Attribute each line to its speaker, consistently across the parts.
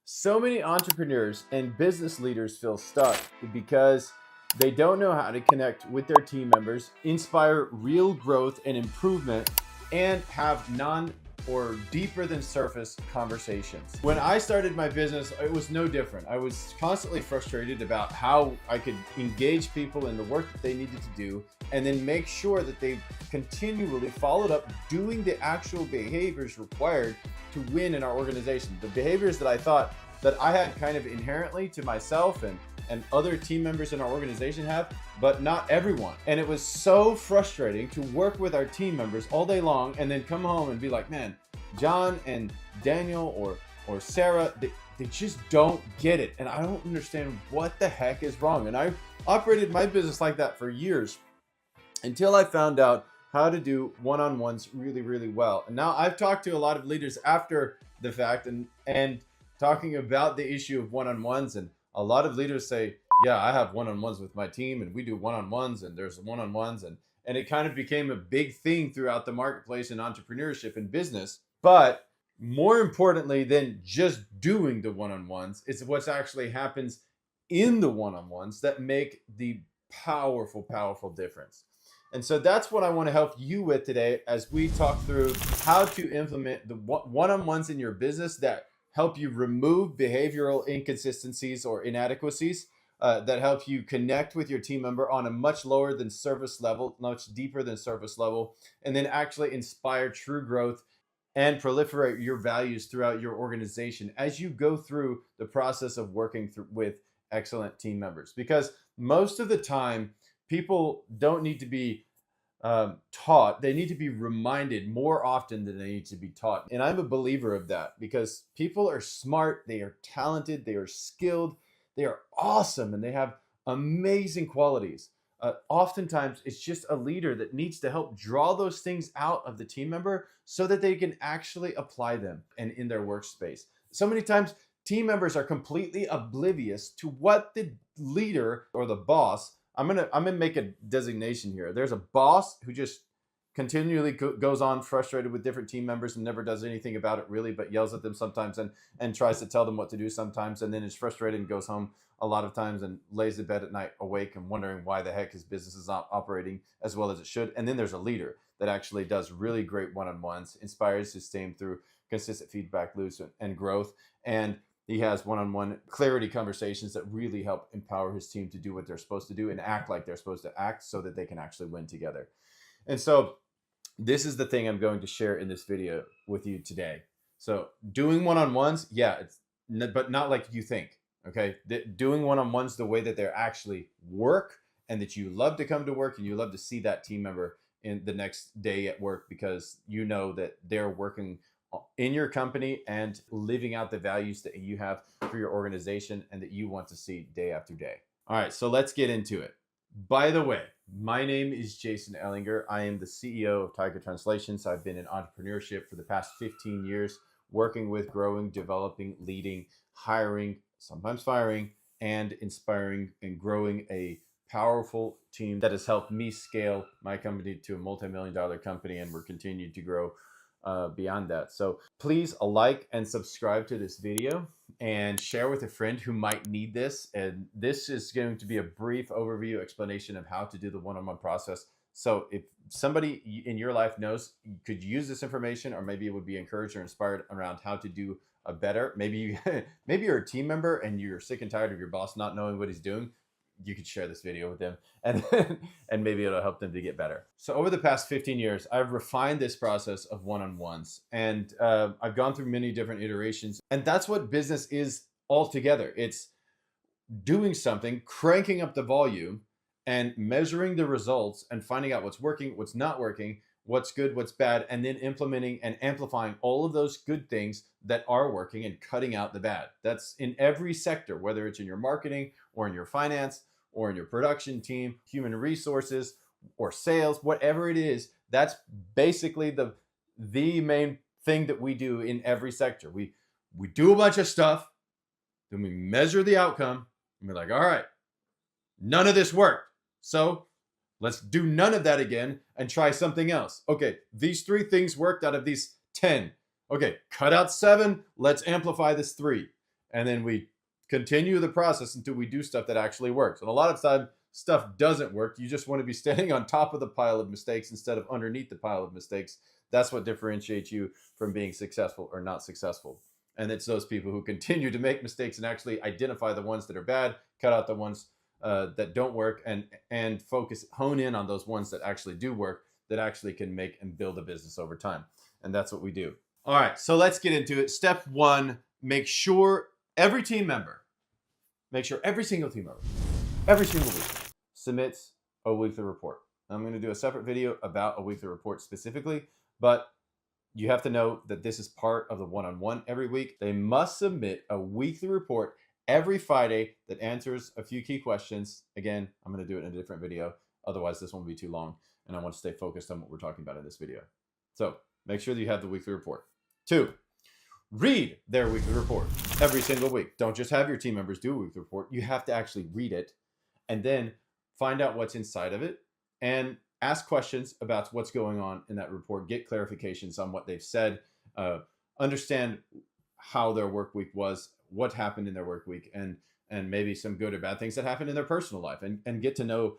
Speaker 1: So many entrepreneurs and business leaders feel stuck because they don't know how to connect with their team members, inspire real growth and improvement, and have non or deeper than surface conversations. When I started my business, it was no different. I was constantly frustrated about how I could engage people in the work that they needed to do and then make sure that they continually followed up doing the actual behaviors required to win in our organization. The behaviors that I thought that I had kind of inherently to myself and other team members in our organization have, but not everyone. And it was so frustrating to work with our team members all day long and then come home and be like, man, John and Daniel or Sarah, they just don't get it. And I don't understand what the heck is wrong. And I operated my business like that for years until I found out how to do one-on-ones really, really well. And now I've talked to a lot of leaders after the fact and talking about the issue of one-on-ones, and a lot of leaders say, yeah, I have one-on-ones with my team and we do one-on-ones and there's one-on-ones, and it kind of became a big thing throughout the marketplace in entrepreneurship and business. But more importantly than just doing the one-on-ones, it's what actually happens in the one-on-ones that make the powerful difference. And so that's what I want to help you with today as we talk through how to implement the one-on-ones in your business that help you remove behavioral inconsistencies or inadequacies, that help you connect with your team member on a much lower than surface level, much deeper than surface level, and then actually inspire true growth and proliferate your values throughout your organization as you go through the process of working with excellent team members. Because most of the time, people don't need to be taught. They need to be reminded more often than they need to be taught. And I'm a believer of that because people are smart, they are talented, they are skilled, they are awesome, and they have amazing qualities. Oftentimes, it's just a leader that needs to help draw those things out of the team member so that they can actually apply them and in their workspace. So many times, team members are completely oblivious to what the leader or the boss. I'm gonna make a designation here. There's a boss who just continually goes on frustrated with different team members and never does anything about it really, but yells at them sometimes and tries to tell them what to do sometimes, and then is frustrated and goes home a lot of times and lays in bed at night awake and wondering why the heck his business is not operating as well as it should. And then there's a leader that actually does really great one-on-ones, inspires his team through consistent feedback loops and growth, and he has one-on-one clarity conversations that really help empower his team to do what they're supposed to do and act like they're supposed to act so that they can actually win together. And so this is the thing I'm going to share in this video with you today. So doing one-on-ones, yeah, but not like you think, okay? Doing one-on-ones the way that they actually work and that you love to come to work and you love to see that team member in the next day at work because you know that they're working in your company and living out the values that you have for your organization and that you want to see day after day. All right, so let's get into it. By the way, my name is Jason Ellinger. I am the CEO of Tiger Translations. I've been in entrepreneurship for the past 15 years, working with growing, developing, leading, hiring, sometimes firing, and inspiring and growing a powerful team that has helped me scale my company to a multi-million-dollar company, and we're continuing to grow beyond that. So please like and subscribe to this video and share with a friend who might need this. And this is going to be a brief overview explanation of how to do the one-on-one process. So if somebody in your life knows could use this information, or maybe it would be encouraged or inspired around how to do a better, maybe you're a team member and you're sick and tired of your boss not knowing what he's doing, you could share this video with them and maybe it'll help them to get better. So over the past 15 years, I've refined this process of one-on-ones, and I've gone through many different iterations, and that's what business is altogether. It's doing something, cranking up the volume and measuring the results and finding out what's working, what's not working, what's good, what's bad, and then implementing and amplifying all of those good things that are working and cutting out the bad. That's in every sector, whether it's in your marketing or in your finance or in your production team, human resources or sales, whatever it is. That's basically the main thing that we do in every sector. We do a bunch of stuff, then we measure the outcome, and we're like, all right, none of this worked. So let's do none of that again and try something else. Okay, these 3 things worked out of these 10. Okay, cut out 7. Let's amplify this 3. And then we continue the process until we do stuff that actually works. And a lot of time stuff doesn't work. You just want to be standing on top of the pile of mistakes instead of underneath the pile of mistakes. That's what differentiates you from being successful or not successful. And it's those people who continue to make mistakes and actually identify the ones that are bad, cut out the ones that don't work, and hone in on those ones that actually do work, that actually can make and build a business over time. And that's what we do. All right, so let's get into it. Step one, make sure every single team member, every single week, submits a weekly report. I'm going to do a separate video about a weekly report specifically, but you have to know that this is part of the one-on-one every week. They must submit a weekly report every Friday that answers a few key questions. Again, I'm going to do it in a different video. Otherwise, this one will be too long, and I want to stay focused on what we're talking about in this video. So make sure that you have the weekly report. 2, read their weekly report every single week. Don't just have your team members do a weekly report. You have to actually read it and then find out what's inside of it and ask questions about what's going on in that report. Get clarifications on what they've said. Understand how their work week was, what happened in their work week, and maybe some good or bad things that happened in their personal life, and get to know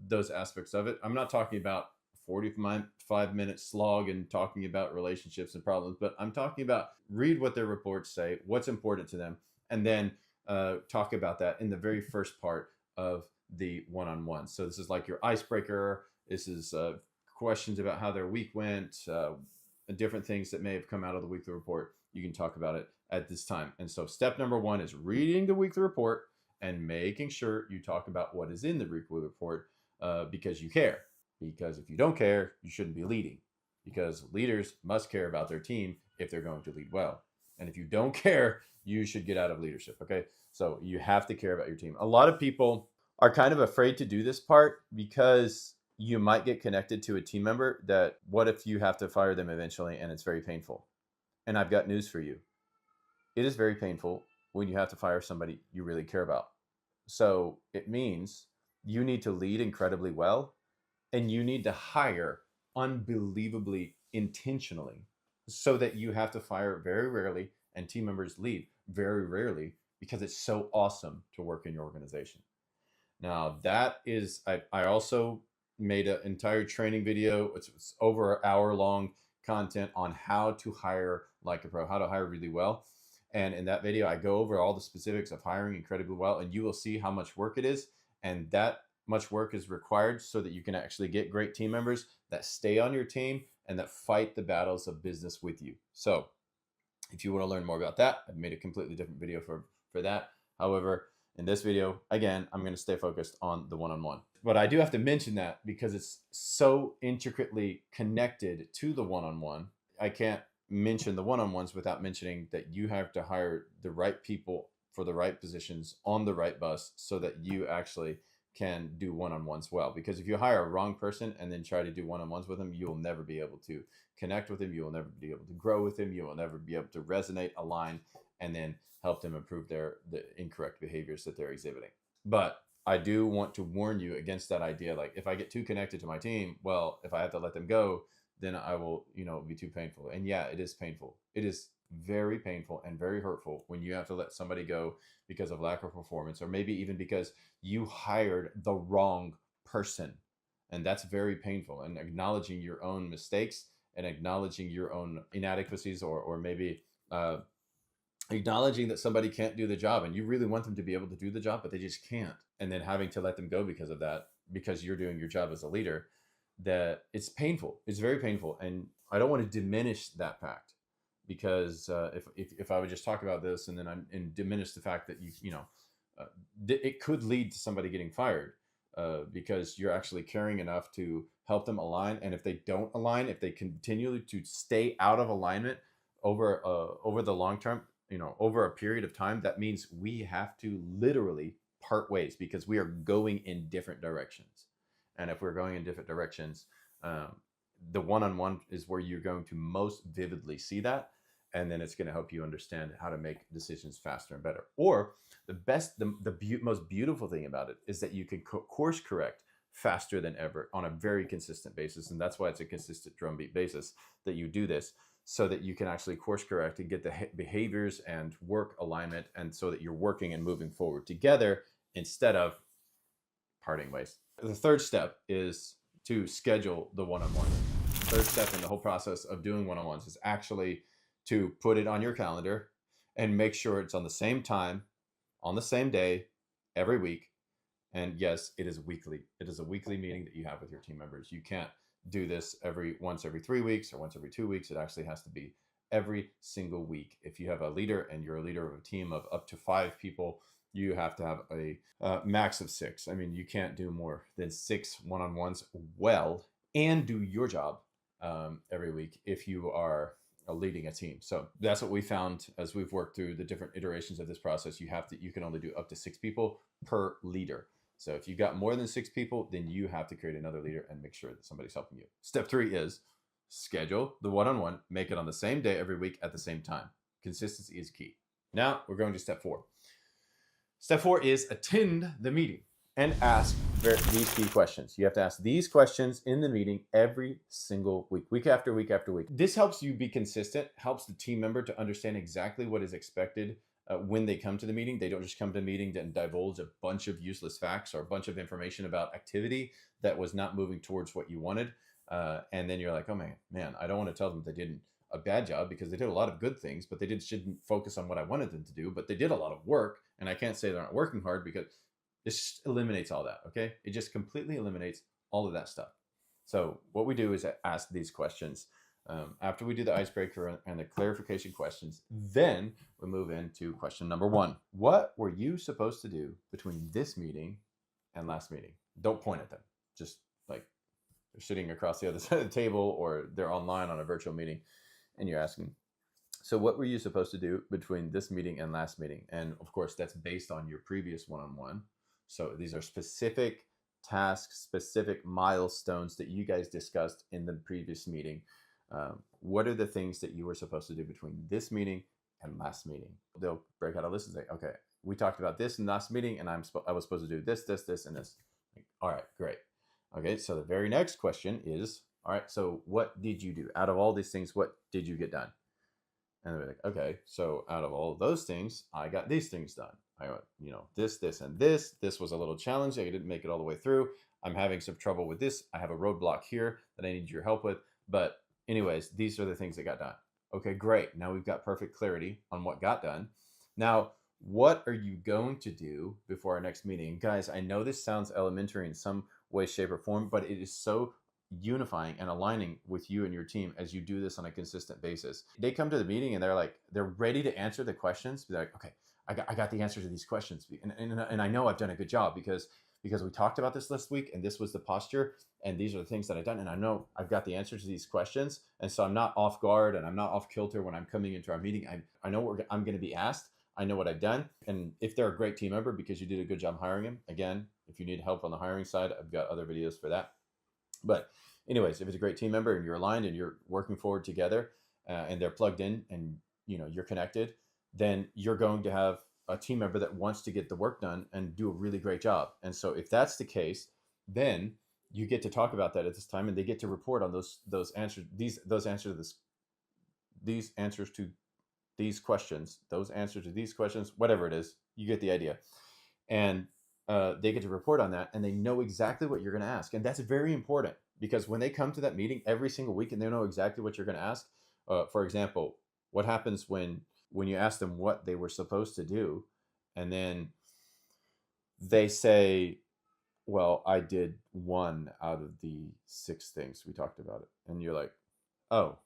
Speaker 1: those aspects of it. I'm not talking about 45-minute slog and talking about relationships and problems, but I'm talking about read what their reports say, what's important to them, and then talk about that in the very first part of the one-on-one. So this is like your icebreaker. This is questions about how their week went, different things that may have come out of the weekly report. You can talk about it at this time. And so step number 1 is reading the weekly report and making sure you talk about what is in the weekly report because you care. Because if you don't care, you shouldn't be leading, because leaders must care about their team if they're going to lead well. And if you don't care, you should get out of leadership. Okay. So you have to care about your team. A lot of people are kind of afraid to do this part because you might get connected to a team member that what if you have to fire them eventually and it's very painful. And I've got news for you. It is very painful when you have to fire somebody you really care about. So it means you need to lead incredibly well. And you need to hire unbelievably intentionally so that you have to fire very rarely and team members leave very rarely because it's so awesome to work in your organization. Now that is, I also made an entire training video. It's over an hour long content on how to hire like a pro, how to hire really well. And in that video, I go over all the specifics of hiring incredibly well, and you will see how much work it is. And that much work is required so that you can actually get great team members that stay on your team and that fight the battles of business with you. So if you want to learn more about that, I've made a completely different video for that. However, in this video, again, I'm going to stay focused on the one-on-one. But I do have to mention that because it's so intricately connected to the one-on-one. I can't mention the one-on-ones without mentioning that you have to hire the right people for the right positions on the right bus so that you actually can do one-on-ones well. Because if you hire a wrong person and then try to do one-on-ones with them, you will never be able to connect with them. You will never be able to grow with them. You will never be able to resonate, align, and then help them improve the incorrect behaviors that they're exhibiting. But I do want to warn you against that idea. Like if I get too connected to my team, well, if I have to let them go, then I will, be too painful. And yeah, it is painful. It is very painful and very hurtful when you have to let somebody go because of lack of performance, or maybe even because you hired the wrong person. And that's very painful. And acknowledging your own mistakes and acknowledging your own inadequacies, or maybe acknowledging that somebody can't do the job and you really want them to be able to do the job, but they just can't. And then having to let them go because of that, because you're doing your job as a leader, that it's painful. It's very painful. And I don't want to diminish that fact, because if I would just talk about this and then and diminish the fact that it could lead to somebody getting fired because you're actually caring enough to help them align. And if they don't align, if they continue to stay out of alignment over the long term, over a period of time, that means we have to literally part ways because we are going in different directions. And if we're going in different directions, the one-on-one is where you're going to most vividly see that. And then it's going to help you understand how to make decisions faster and better. Or the most beautiful thing about it is that you can course correct faster than ever on a very consistent basis. And that's why it's a consistent drumbeat basis that you do this, so that you can actually course correct and get the behaviors and work alignment, and so that you're working and moving forward together instead of parting ways. The third step is to schedule the one-on-one. Third step in the whole process of doing one-on-ones is actually to put it on your calendar and make sure it's on the same time, on the same day, every week. And yes, it is weekly. It is a weekly meeting that you have with your team members. You can't do this once every 3 weeks or once every 2 weeks. It actually has to be every single week. If you have a leader and you're a leader of a team of up to 5 people, you have to have a max of 6. I mean, you can't do more than 6 one-on-ones well and do your job every week if you are leading a team. So that's what we found as we've worked through the different iterations of this process. You can only do up to 6 people per leader. So if you've got more than 6 people, then you have to create another leader and make sure that somebody's helping you. Step 3 is schedule the one-on-one, make it on the same day every week at the same time. Consistency is key. Now we're going to step 4. Step 4 is attend the meeting and ask these key questions. You have to ask these questions in the meeting every single week after week after week. This helps you be consistent, helps the team member to understand exactly what is expected when they come to the meeting. They don't just come to the meeting and divulge a bunch of useless facts or a bunch of information about activity that was not moving towards what you wanted. And then you're like, oh man, I don't want to tell them they did a bad job, because they did a lot of good things, but they shouldn't focus on what I wanted them to do. But they did a lot of work, and I can't say they're not working hard, because this eliminates all that. Okay, it just completely eliminates all of that stuff. So what we do is ask these questions. After we do the icebreaker and the clarification questions, then we move into question number 1. What were you supposed to do between this meeting and last meeting? Don't point at them. Just like they're sitting across the other side of the table, or they're online on a virtual meeting, and you're asking, so what were you supposed to do between this meeting and last meeting? And of course, that's based on your previous one-on-one. So these are specific tasks, specific milestones that you guys discussed in the previous meeting. What are the things that you were supposed to do between this meeting and last meeting? They'll break out a list and say, okay, we talked about this in the last meeting, and I was supposed to do this, and this. All right, great. Okay, so the very next question is, all right, so what did you do? Out of all these things, what did you get done? And they're like, okay, so out of all of those things, I got these things done. I went, this, and this. This was a little challenging. I didn't make it all the way through. I'm having some trouble with this. I have a roadblock here that I need your help with. But anyways, these are the things that got done. Okay, great. Now we've got perfect clarity on what got done. Now, what are you going to do before our next meeting? Guys, I know this sounds elementary in some way, shape, or form, but it is so unifying and aligning with you and your team as you do this on a consistent basis. They come to the meeting and they're ready to answer the questions. Be like, okay, I got the answer to these questions, and I know I've done a good job because we talked about this last week, and this was the posture, and these are the things that I've done, and I know I've got the answers to these questions, and so I'm not off guard and I'm not off kilter when I'm coming into our meeting. I know what I'm going to be asked. I know what I've done, and if they're a great team member because you did a good job hiring them, again, if you need help on the hiring side, I've got other videos for that. But anyways, if it's a great team member and you're aligned and you're working forward together, and they're plugged in, and you're connected, then you're going to have a team member that wants to get the work done and do a really great job. And so if that's the case, then you get to talk about that at this time, and they get to report on those answers, these answers to these questions, those answers to these questions, whatever it is, you get the idea. And they get to report on that, and they know exactly what you're going to ask. And that's very important, because when they come to that meeting every single week and they know exactly what you're going to ask, for example, what happens when you ask them what they were supposed to do, and then they say, well, I did 1 out of the 6 things we talked about it. And you're like, oh,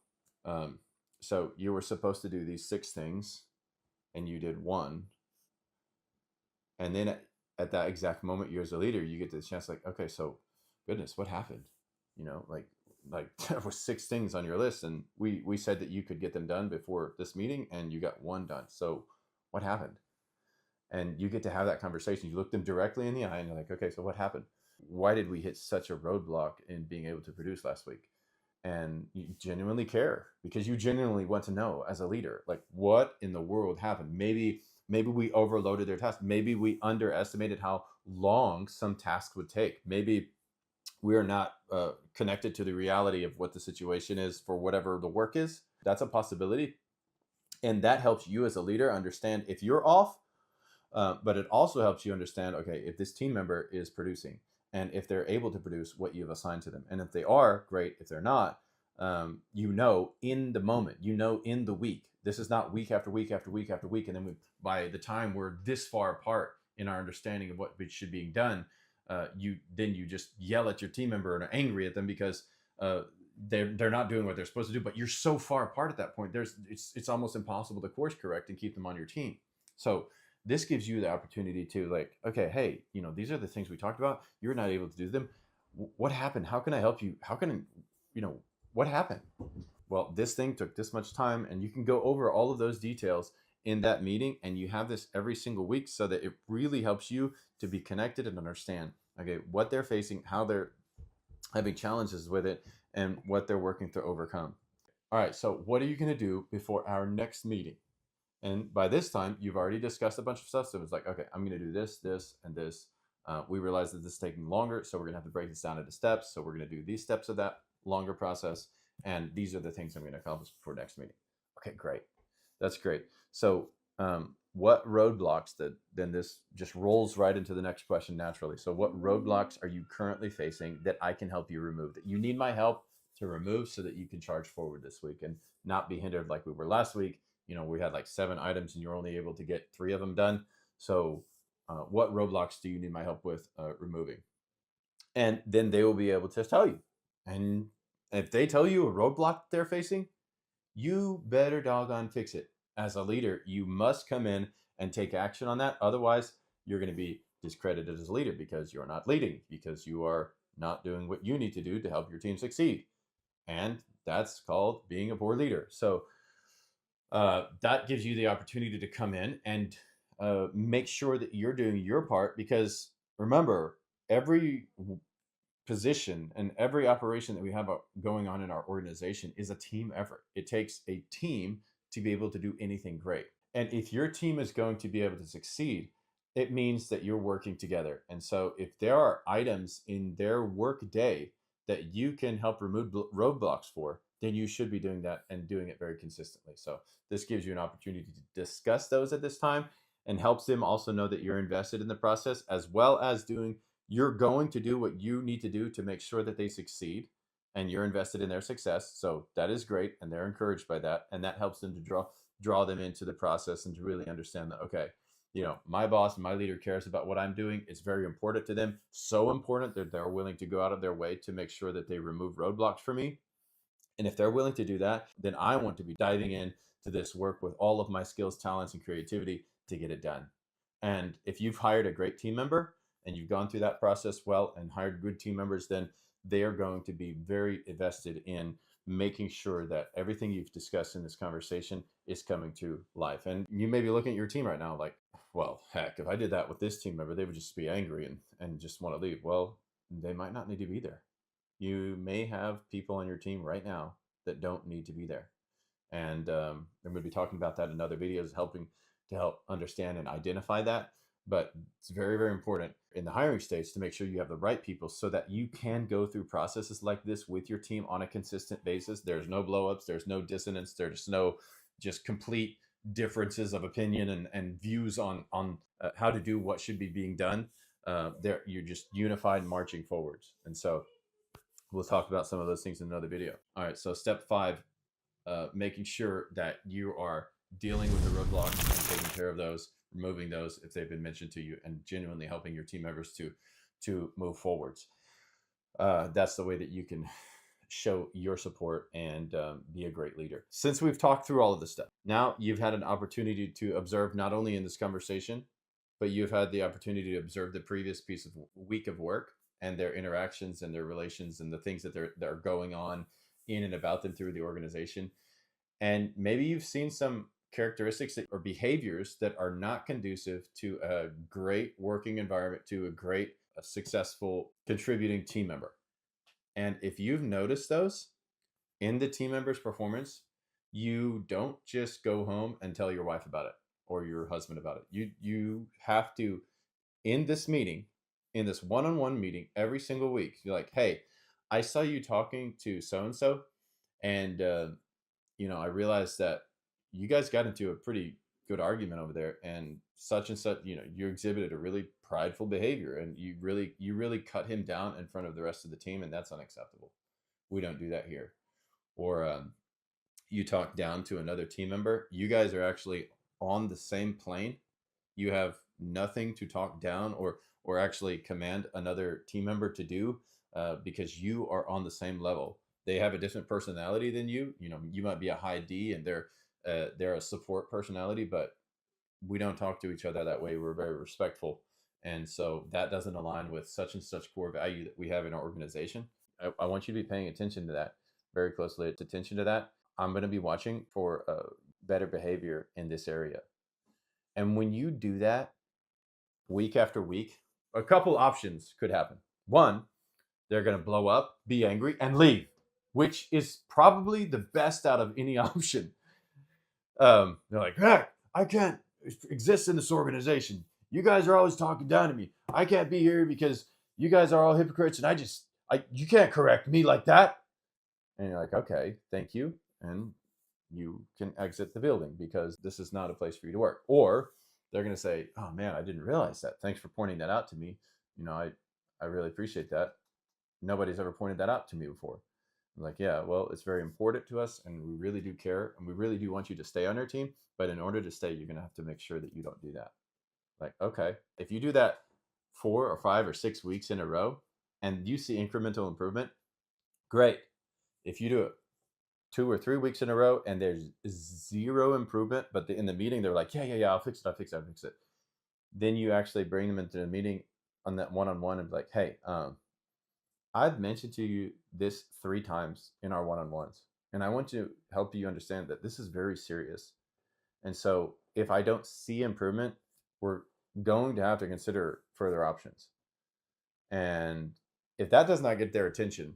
Speaker 1: so you were supposed to do these 6 things and you did 1. And then at that exact moment, you as a leader, you get the chance, like, okay, so goodness, what happened? Like there was 6 things on your list, and we said that you could get them done before this meeting, and you got 1 done. So what happened? And you get to have that conversation. You look them directly in the eye and you're like, okay, so what happened? Why did we hit such a roadblock in being able to produce last week? And you genuinely care, because you genuinely want to know as a leader, like, what in the world happened? Maybe we overloaded their task. Maybe we underestimated how long some task would take. Maybe we are not connected to the reality of what the situation is for whatever the work is. That's a possibility. And that helps you as a leader understand if you're off, but it also helps you understand, okay, if this team member is producing and if they're able to produce what you've assigned to them. And if they are, great. If they're not, you know, in the moment, you know, in the week. This is not week after week after week after week. And then by the time we're this far apart in our understanding of what should be done, you just yell at your team member and are angry at them because they're not doing what they're supposed to do. But you're so far apart at that point. It's almost impossible to course correct and keep them on your team. So this gives you the opportunity to, like, okay, hey, you know, these are the things we talked about. You're not able to do them. What happened? How can I help you? How can, you know, what happened? Well, this thing took this much time, and you can go over all of those details in that meeting, and you have this every single week so that it really helps you to be connected and understand, okay, what they're facing, how they're having challenges with it, and what they're working to overcome. All right, so what are you going to do before our next meeting? And by this time, you've already discussed a bunch of stuff. So it's like, okay, I'm going to do this, this, and this. We realize that this is taking longer, so we're going to have to break this down into steps. So we're going to do these steps of that longer process, and these are the things I'm going to accomplish before next meeting. Okay, great. That's great. So, what roadblocks that then this just rolls right into the next question naturally. So, what roadblocks are you currently facing that I can help you remove? That you need my help to remove so that you can charge forward this week and not be hindered like we were last week. You know, we had like 7 items and you're only able to get 3 of them done. So, what roadblocks do you need my help with removing? And then they will be able to tell you. And if they tell you a roadblock they're facing, you better doggone fix it. As a leader, you must come in and take action on that. Otherwise, you're going to be discredited as a leader because you're not leading, because you are not doing what you need to do to help your team succeed. And that's called being a poor leader. So, that gives you the opportunity to come in and make sure that you're doing your part, because remember, every position and every operation that we have going on in our organization is a team effort. It takes a team to be able to do anything great. And if your team is going to be able to succeed, it means that you're working together. And so if there are items in their work day that you can help remove roadblocks for, then you should be doing that and doing it very consistently. So this gives you an opportunity to discuss those at this time and helps them also know that you're invested in the process, as well as you're going to do what you need to do to make sure that they succeed, and you're invested in their success. So that is great, and they're encouraged by that, and that helps them to draw them into the process and to really understand that, okay, you know, my boss, my leader cares about what I'm doing. It's very important to them, so important that they're willing to go out of their way to make sure that they remove roadblocks for me. And if they're willing to do that, then I want to be diving in to this work with all of my skills, talents, and creativity to get it done. And if you've hired a great team member and you've gone through that process well and hired good team members, then they are going to be very invested in making sure that everything you've discussed in this conversation is coming to life. And you may be looking at your team right now like, well, heck, if I did that with this team member, they would just be angry and just want to leave. Well, they might not need to be there. You may have people on your team right now that don't need to be there. And I'm going to be talking about that in other videos, helping to help understand and identify that. But it's very, very important in the hiring stage to make sure you have the right people so that you can go through processes like this with your team on a consistent basis. There's no blowups, there's no dissonance, there's no just complete differences of opinion and views on how to do what should be being done. There, you're just unified marching forwards. And so we'll talk about some of those things in another video. All right, so step 5, making sure that you are dealing with the roadblocks and taking care of those, removing those if they've been mentioned to you, and genuinely helping your team members to move forwards. That's the way that you can show your support and be a great leader. Since we've talked through all of this stuff, now you've had an opportunity to observe not only in this conversation, but you've had the opportunity to observe the previous piece of week of work and their interactions and their relations and the things that are going on in and about them through the organization. And maybe you've seen some characteristics or behaviors that are not conducive to a great working environment, to a great, successful contributing team member. And if you've noticed those in the team member's performance, you don't just go home and tell your wife about it or your husband about it. You have to, in this meeting, in this one-on-one meeting every single week, you're like, hey, I saw you talking to so and so, and I realized that you guys got into a pretty good argument over there, and such, you exhibited a really prideful behavior, and you really cut him down in front of the rest of the team, and that's unacceptable. We don't do that here. Or you talk down to another team member. You guys are actually on the same plane. You have nothing to talk down or actually command another team member to do, because you are on the same level. They have a different personality than you. You might be a high D and they're a support personality, but we don't talk to each other that way. We're very respectful. And so that doesn't align with such and such core value that we have in our organization. I want you to be paying attention to that, very closely attention to that. I'm going to be watching for better behavior in this area. And when you do that week after week, a couple options could happen. One, they're going to blow up, be angry, and leave, which is probably the best out of any option. They're like, hey, I can't exist in this organization. You guys are always talking down to me. I can't be here because you guys are all hypocrites, and you can't correct me like that. And you're like, okay, thank you. And you can exit the building because this is not a place for you to work. Or they're going to say, oh man, I didn't realize that. Thanks for pointing that out to me. I really appreciate that. Nobody's ever pointed that out to me before. I'm like, yeah, well, it's very important to us, and we really do care, and we really do want you to stay on our team. But in order to stay, you're going to have to make sure that you don't do that. Like, okay, if you do that 4 or 5 or 6 weeks in a row and you see incremental improvement, great. If you do it 2 or 3 weeks in a row and there's zero improvement, but in the meeting they're like, yeah, I'll fix it. Then you actually bring them into the meeting on that one-on-one and be like, hey, I've mentioned to you this 3 times in our one-on-ones, and I want to help you understand that this is very serious. And so if I don't see improvement, we're going to have to consider further options. And if that does not get their attention,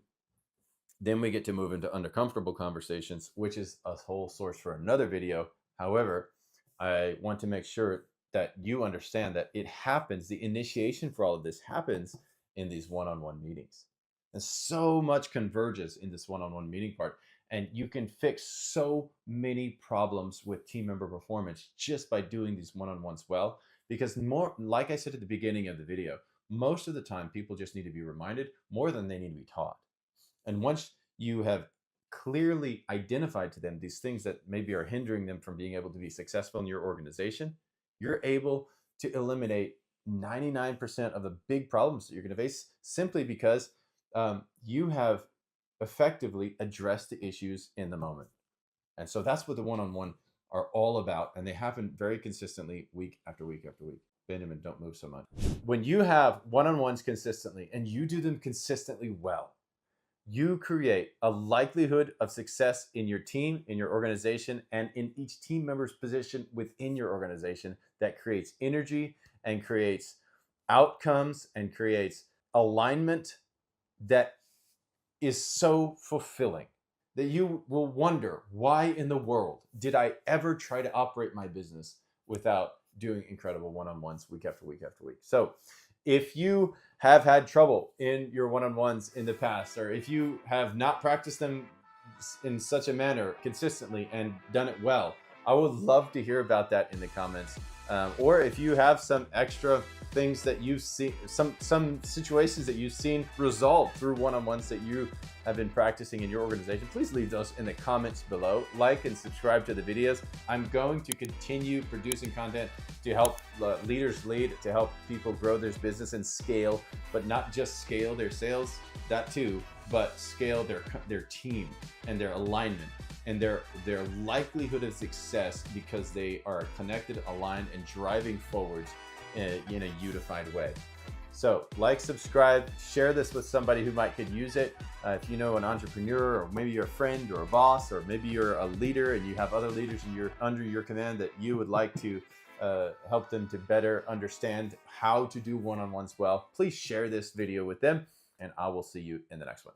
Speaker 1: then we get to move into uncomfortable conversations, which is a whole source for another video. However, I want to make sure that you understand that it happens, the initiation for all of this happens in these one-on-one meetings. And so much converges in this one-on-one meeting part. And you can fix so many problems with team member performance just by doing these one-on-ones well. Because more, like I said at the beginning of the video, most of the time people just need to be reminded more than they need to be taught. And once you have clearly identified to them these things that maybe are hindering them from being able to be successful in your organization, you're able to eliminate 99% of the big problems that you're going to face simply because you have effectively addressed the issues in the moment. And so that's what the one-on-one are all about. And they happen very consistently week after week after week. Benjamin, don't move so much. When you have one-on-ones consistently and you do them consistently well, you create a likelihood of success in your team, in your organization, and in each team member's position within your organization that creates energy and creates outcomes and creates alignment that is so fulfilling that you will wonder, why in the world did I ever try to operate my business without doing incredible one-on-ones week after week after week? So if you have had trouble in your one-on-ones in the past, or if you have not practiced them in such a manner consistently and done it well, I would love to hear about that in the comments. Or if you have some extra things that you've seen, some situations that you've seen resolved through one-on-ones that you have been practicing in your organization, please leave those in the comments below. Like and subscribe to the videos. I'm going to continue producing content to help leaders lead, to help people grow their business and scale, but not just scale their sales, that too, but scale their team and their alignment and their likelihood of success because they are connected, aligned, and driving forwards in a unified way. So like, subscribe, share this with somebody who could use it. If you know an entrepreneur, or maybe you're a friend or a boss, or maybe you're a leader and you have other leaders under your command that you would like to help them to better understand how to do one-on-ones well, please share this video with them, and I will see you in the next one.